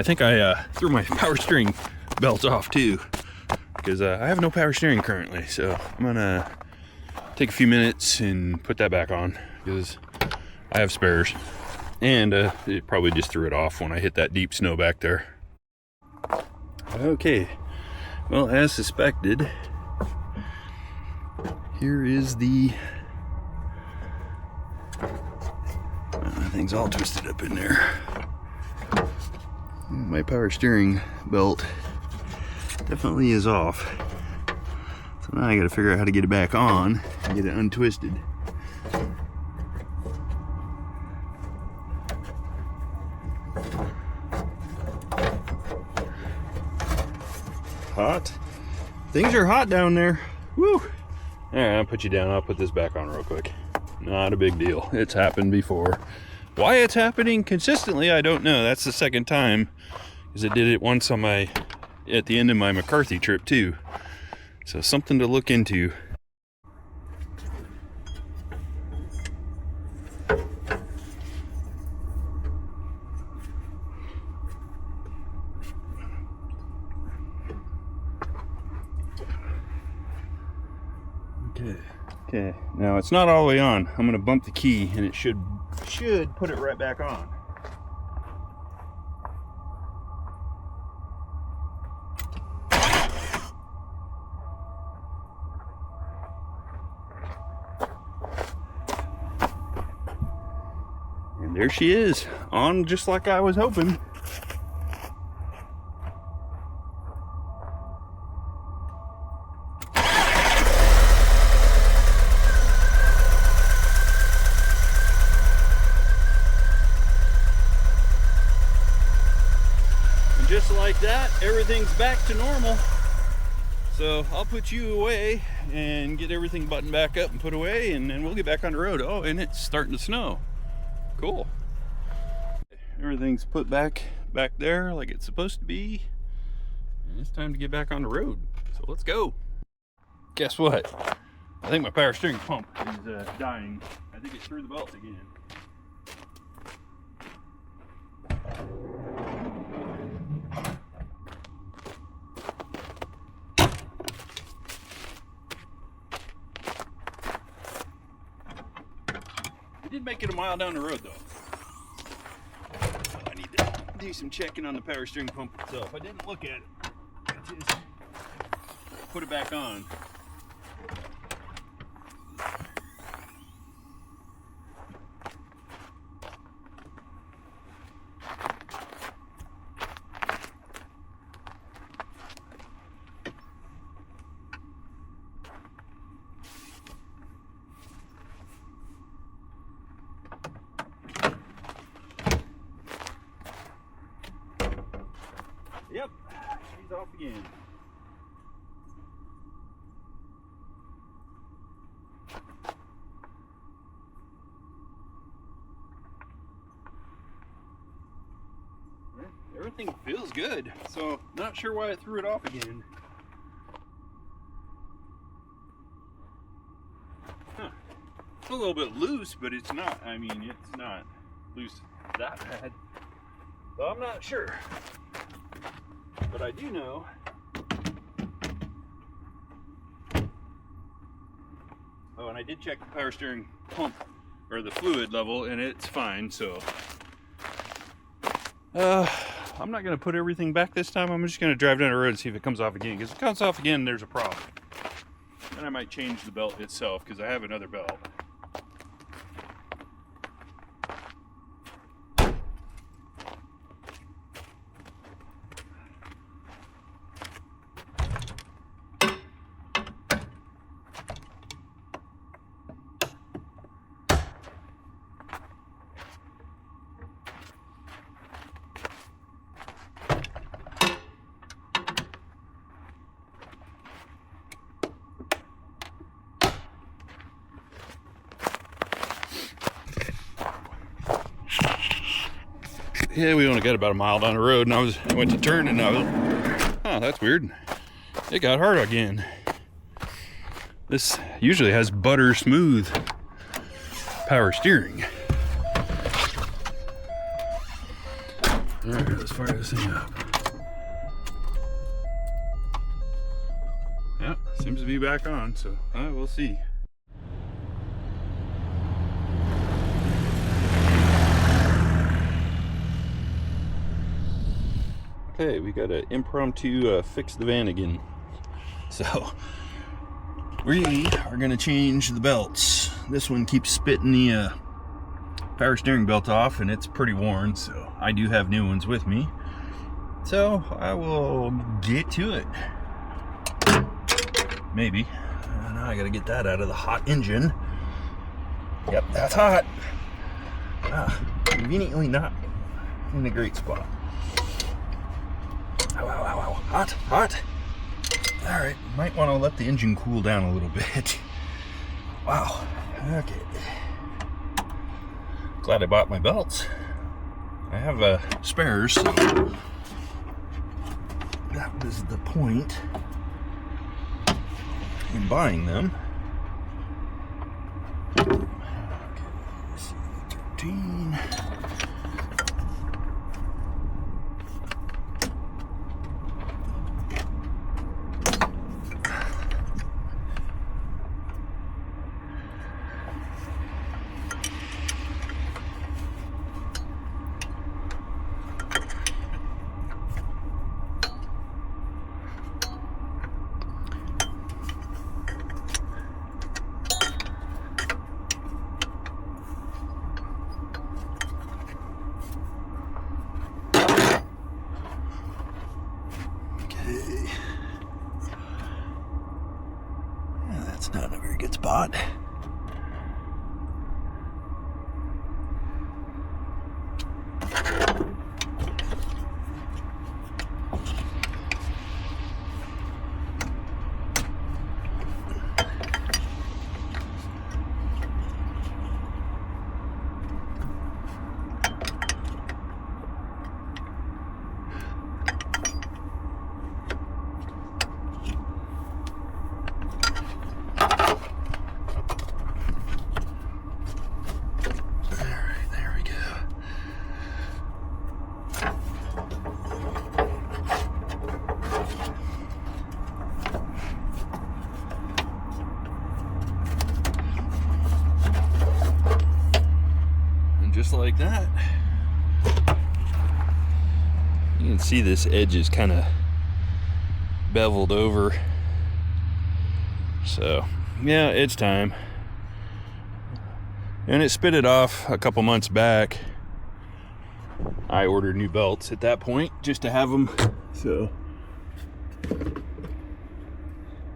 I think I threw my power steering belt off too, because I have no power steering currently. So I'm gonna take a few minutes and put that back on, because I have spares. And it probably just threw it off when I hit that deep snow back there. Okay, well, as suspected, here is the thing's all twisted up in there. My power steering belt definitely is off. So now I gotta figure out how to get it back on and get it untwisted. Hot. Things are hot down there. Woo! Alright, I'll put you down. I'll put this back on real quick. Not a big deal. It's happened before. Why it's happening consistently, I don't know. That's the second time, because it did it once on at the end of my McCarthy trip too. So something to look into. Okay, now it's not all the way on. I'm gonna bump the key and it should put it right back on. And there she is, on just like I was hoping. Just like that, everything's back to normal. So I'll put you away and get everything buttoned back up and put away, and then we'll get back on the road. Oh, and it's starting to snow. Cool. Everything's put back there like it's supposed to be. And it's time to get back on the road. So let's go. Guess what? I think my power steering pump is dying. I think it threw the belt again. Did make it a mile down the road though. I need to do some checking on the power steering pump itself. I didn't look at it. I just put it back on. Yep, she's off again. Everything feels good, so not sure why it threw it off again. Huh. It's a little bit loose, but it's not, I mean, it's not loose that bad. So I'm not sure. But I do know and I did check the power steering pump or the fluid level and it's fine, so I'm not going to put everything back this time. I'm just going to drive down the road and see if it comes off again, because if it comes off again there's a problem. Then I might change the belt itself, because I have another belt. Yeah, we only got about a mile down the road, and I went to turn, and I was, oh, that's weird. It got hard again. This usually has butter smooth power steering. Alright, let's fire this thing up. Yeah, seems to be back on, so we'll see. Okay, we got an impromptu fix the Vanagon. So we are gonna change the belts. This one keeps spitting the power steering belt off, and it's pretty worn, so I do have new ones with me. So I will get to it. Maybe. Now I gotta get that out of the hot engine. Yep, that's hot. Conveniently not in a great spot. Ow, ow, ow, ow. Hot, hot. All right, might want to let the engine cool down a little bit. Wow. Okay. Glad I bought my belts. I have spares, so that was the point in buying them. Okay, let's see, 13. Yeah, that's not a very good spot. Just like that. You can see this edge is kind of beveled over. So, yeah, it's time. And it spit it off a couple months back. I ordered new belts at that point just to have them. So,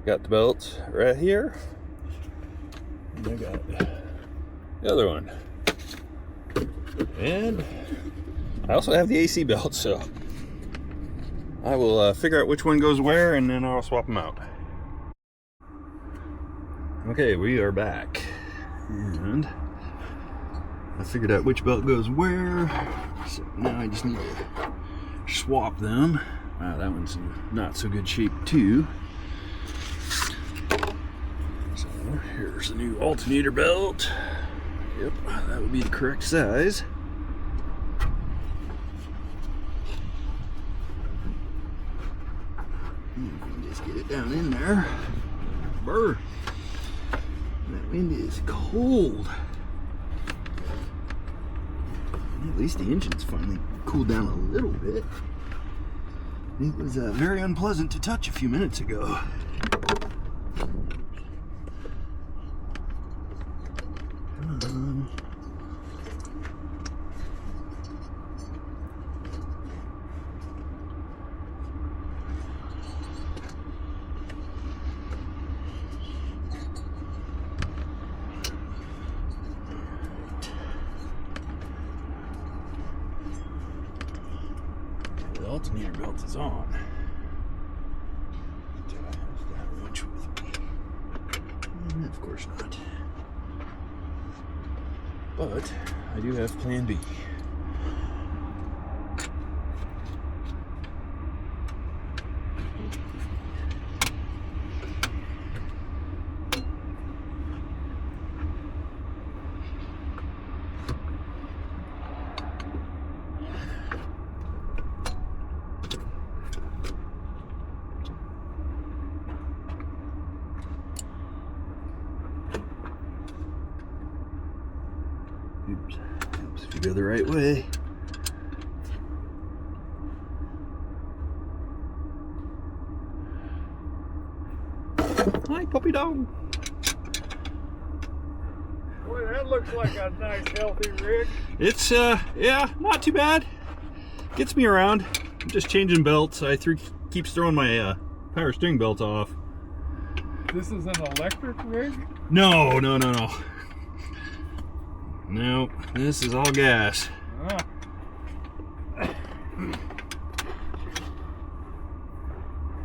got the belts right here. And I got the other one. And I also have the AC belt, so I will figure out which one goes where, and then I'll swap them out. Okay, we are back, and I figured out which belt goes where, so now I just need to swap them. Wow, that one's in not so good shape too. So here's the new alternator belt. Yep, that would be the correct size. Just get it down in there. Brr. That wind is cold. At least the engine's finally cooled down a little bit. It was very unpleasant to touch a few minutes ago. The alternator belt is on. Do I have that wrench with me? Of course not. But I do have plan B. go the right way. Hi, puppy dog. Boy, that looks like a nice, healthy rig. It's, yeah, not too bad. Gets me around. I'm just changing belts. Keeps throwing my power steering belt off. This is an electric rig? No. No, this is all gas. Ah.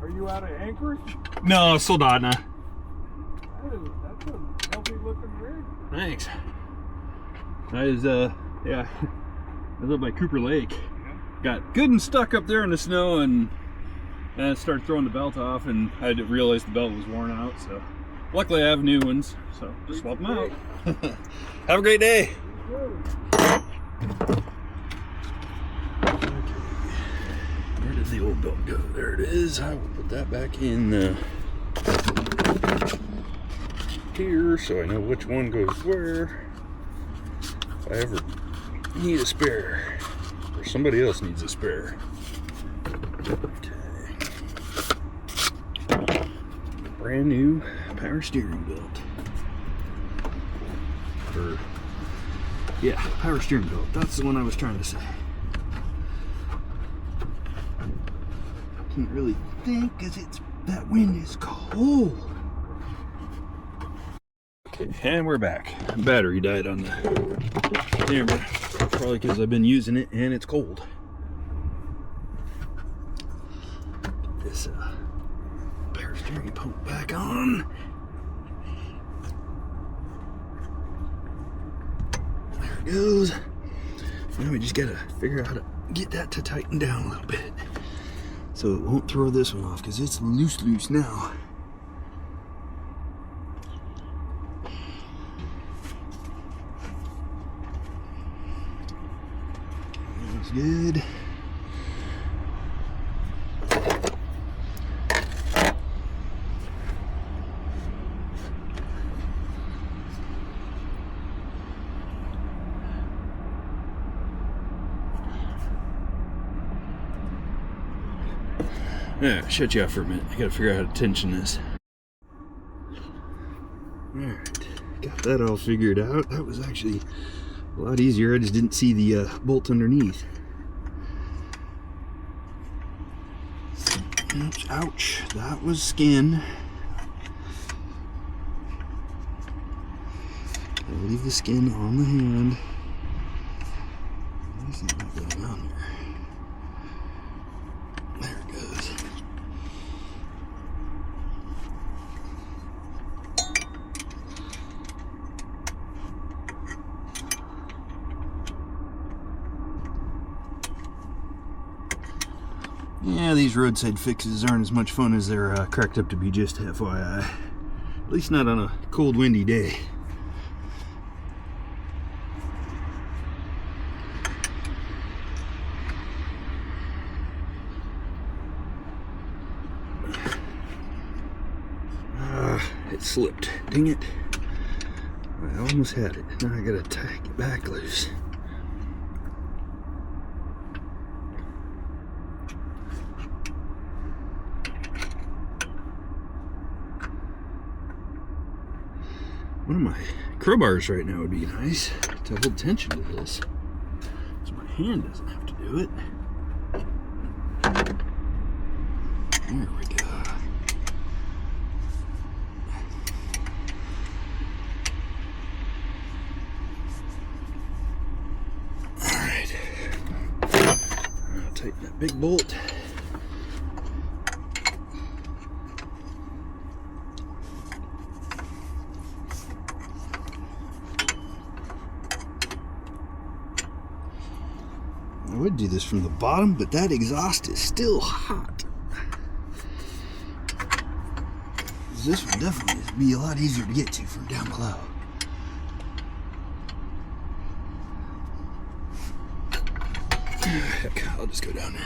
Are you out of Anchorage? No, Soldotna. That's a healthy looking rig. Thanks. I was, yeah, I live by Cooper Lake. Got good and stuck up there in the snow, and I started throwing the belt off, and I didn't realize the belt was worn out, so luckily I have new ones, so just swap them out. Have a great day. Okay. Where did the old belt go? There it is. I will put that back in here so I know which one goes where. If I ever need a spare, or somebody else needs a spare. Okay. Brand new power steering belt. Yeah, power steering belt. That's the one I was trying to say. Can't really think because that wind is cold. Okay, and we're back. Battery died on the camera. Probably because I've been using it and it's cold. Get this power steering pump back on. Goes. Now we just gotta figure out how to get that to tighten down a little bit so it won't throw this one off because it's loose now. That's good. Yeah, shut you off for a minute. I gotta figure out how to tension this. Alright, got that all figured out. That was actually a lot easier. I just didn't see the bolt underneath. Oops, ouch, that was skin. I'll leave the skin on the hand. There's not going on there. There it goes. Yeah, these roadside fixes aren't as much fun as they're cracked up to be, just FYI. At least not on a cold, windy day. It slipped. Dang it. I almost had it. Now I gotta tie it back loose. One of my crowbars right now would be nice to hold tension to this, so my hand doesn't have to do it. There we go. Alright. I'll tighten that big bolt. I would do this from the bottom, but that exhaust is still hot. This would definitely be a lot easier to get to from down below. Heck, I'll just go down there.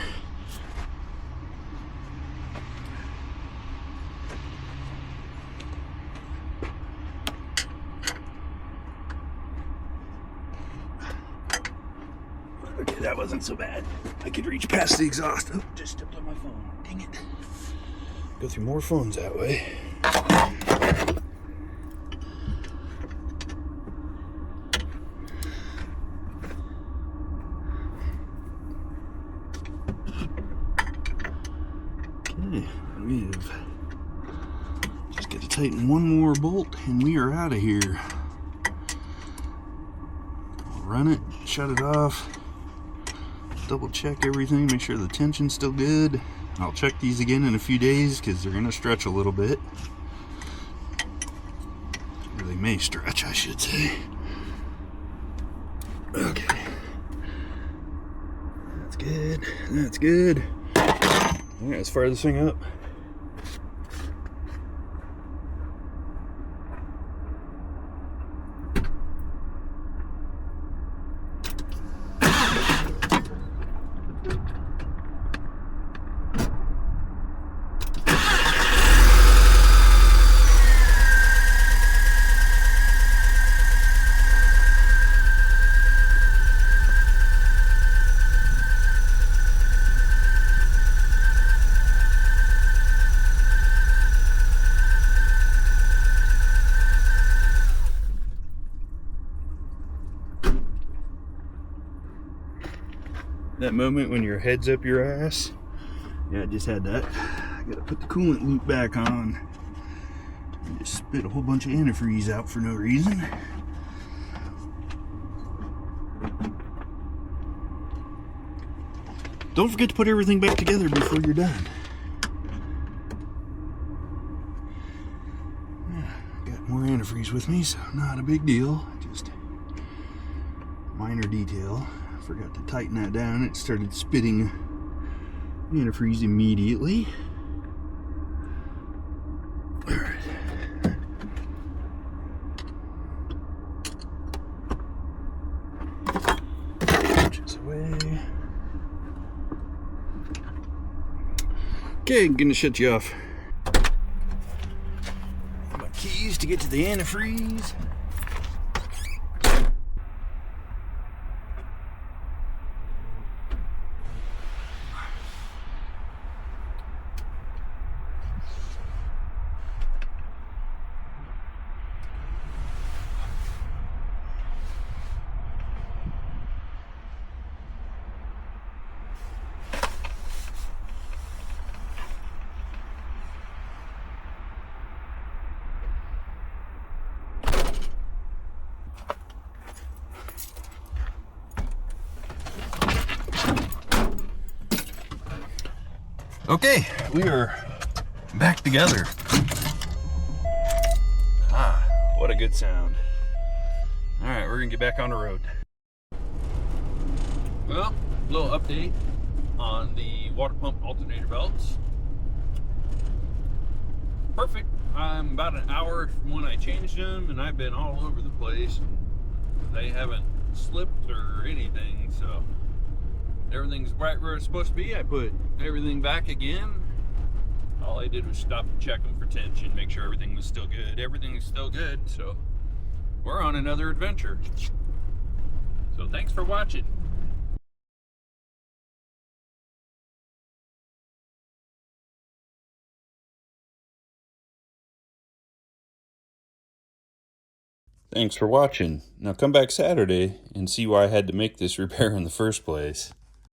that wasn't so bad. I could reach past the exhaust. Oh, just stepped on my phone. Dang it. Go through more phones that way. Okay, we've just got to tighten one more bolt and we are out of here. I'll run it, shut it off, double check everything, make sure the tension's still good. I'll check these again in a few days because they're going to stretch a little bit. Or they may stretch, I should say. Okay. That's good. That's good. Alright, let's fire this thing up. That moment when your head's up your ass. Yeah, I just had that. I gotta put the coolant loop back on. I just spit a whole bunch of antifreeze out for no reason. Don't forget to put everything back together before you're done. Got more antifreeze with me, so not a big deal. Just minor detail. Forgot to tighten that down. It started spitting antifreeze immediately. All right. Push this away. Okay, I'm gonna shut you off. My keys to get to the antifreeze. Okay, we are back together. Ah, what a good sound. All right, we're gonna get back on the road. Well, a little update on the water pump alternator belts. Perfect. I'm about an hour from when I changed them, and I've been all over the place. They haven't slipped or anything, so everything's right where it's supposed to be. I put everything back again. All I did was stop and check them for tension, make sure everything was still good. Everything is still good, so we're on another adventure. So thanks for watching. Thanks for watching. Now come back Saturday and see why I had to make this repair in the first place.